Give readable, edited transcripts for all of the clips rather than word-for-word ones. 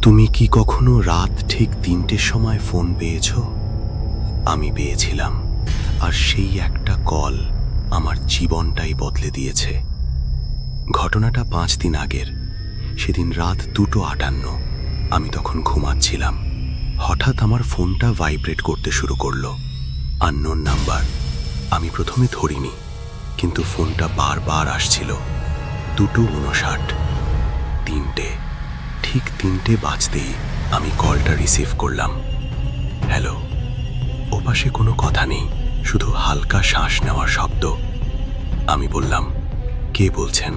তুমি কি কখনো রাত ঠিক ৩টের সময় ফোন পেয়েছ? আমি পেয়েছিলাম, আর সেই একটা কল আমার জীবনটাই বদলে দিয়েছে। ঘটনাটা ৫ দিন আগের। সেদিন রাত ২:৫৮। আমি তখন ঘুমাচ্ছিলাম। হঠাৎ আমার ফোনটা ভাইব্রেট করতে শুরু করলো। Unknown number. আমি প্রথমে ধরিনি, কিন্তু ফোনটা বারবার আসছিল। ২:৫৯। ৩টে। ঠিক ৩টে বাজতেই আমি কলটা রিসিভ করলাম। হ্যালো। ওপাশে কোনো কথা নেই, শুধু হালকা শ্বাস নেওয়ার শব্দ। আমি বললাম, কে বলছেন?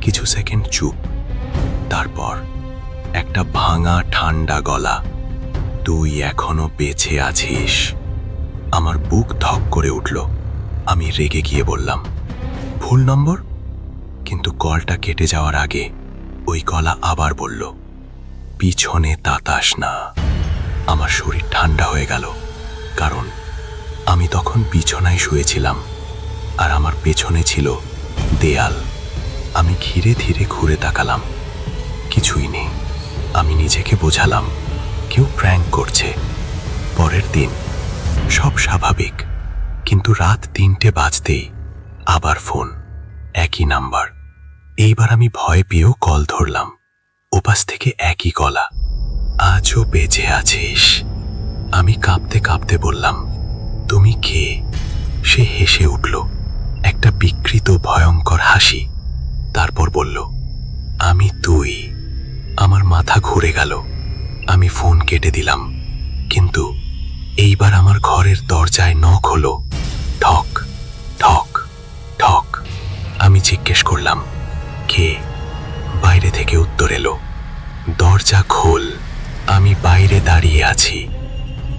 কিছু সেকেন্ড চুপ। তারপর একটা ভাঙা ঠান্ডা গলা, তুই এখনো বেঁচে আছিস। আমার বুক ধক করে উঠল। আমি রেগে গিয়ে বললাম, ভুল নম্বর। কিন্তু কলটা কেটে যাওয়ার আগে ওই গলা আবার বলল, পিছনে তাতাস না। আমার শরীর ঠান্ডা হয়ে গেল, কারণ আমি তখন বিছানায় শুয়েছিলাম, আর আমার পেছনে ছিল দেয়াল। আমি ধীরে ধীরে ঘুরে তাকালাম। কিছুই নেই। আমি নিজেকে বোঝালাম কেউ প্র্যাঙ্ক করছে। পরের দিন সব স্বাভাবিক, কিন্তু রাত ৩টে বাজতেই আবার ফোন, একই নাম্বার। এইবার আমি ভয় পেয়েও কল ধরলাম। ওপাশ থেকে একই গলা, আজও বেঁচে আছিস। আমি কাঁপতে কাঁপতে বললাম, তুমি কে? সে হেসে উঠল, একটা বিকৃত ভয়ঙ্কর হাসি। তারপর বলল, আমি তুই। আমার মাথা ঘুরে গেল। আমি ফোন কেটে দিলাম, কিন্তু এইবার আমার ঘরের দরজায় নখ হলো। ঠক ঠক ঠক। আমি জিজ্ঞেস করলাম, কে? বাইরে থেকে উত্তর এলো, দরজা খোল, আমি বাইরে দাঁড়িয়ে আছি।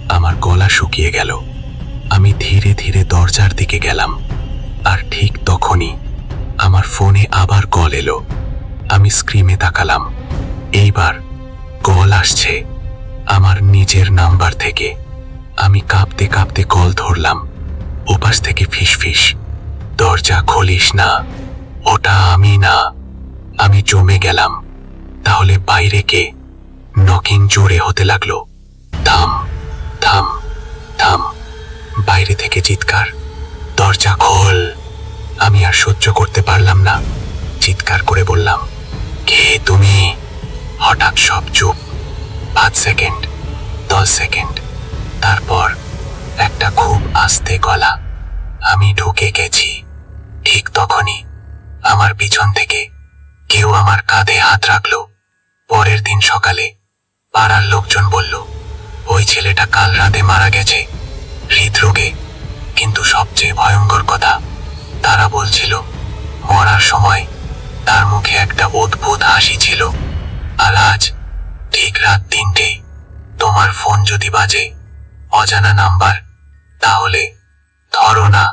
আমার গলা শুকিয়ে গেল। আমি ধীরে ধীরে দরজার দিকে গেলাম, আর ঠিক তখনই আমার ফোনে আবার কল এলো। আমি স্ক্রিনে তাকালাম। এইবার কল আসছে আমার নিজের নাম্বার থেকে। আমি কাঁপতে কাঁপতে কল ধরলাম। ওপাশ থেকে ফিসফিস, দরজা খুলিস না, ওটা আমি না। আমি জমে গেলাম। তাহলে বাইরে কে? নকিং জোরে হতে লাগলো। থাম থাম থাম। বাইরে থেকে চিৎকার, দরজা খোল। আমি আর সহ্য করতে পারলাম না। চিৎকার করে বললাম, কে তুমি? হঠাৎ সব চুপ। ৫ সেকেন্ড, ১০ সেকেন্ড। তারপর একটা খুব আস্তে গলা, আমি ঢুকে গেছি। ঠিক তখনই আমার পিছন থেকে কেউ আমার কাঁধে হাত রাখলো। পরের দিন সকালে পাড়ার লোকজন বলল, ওই ছেলেটা কাল রাতে মারা গেছে হৃদরোগে। কিন্তু সবচেয়ে ভয়ঙ্কর কথা, তারা বলছিল মরার সময় তার মুখে একটা অদ্ভুত হাসি ছিল। আর আজ ঠিক রাত ৩টে তোমার ফোন যদি বাজে, অজানা নাম্বার, তাহলে ধরো না।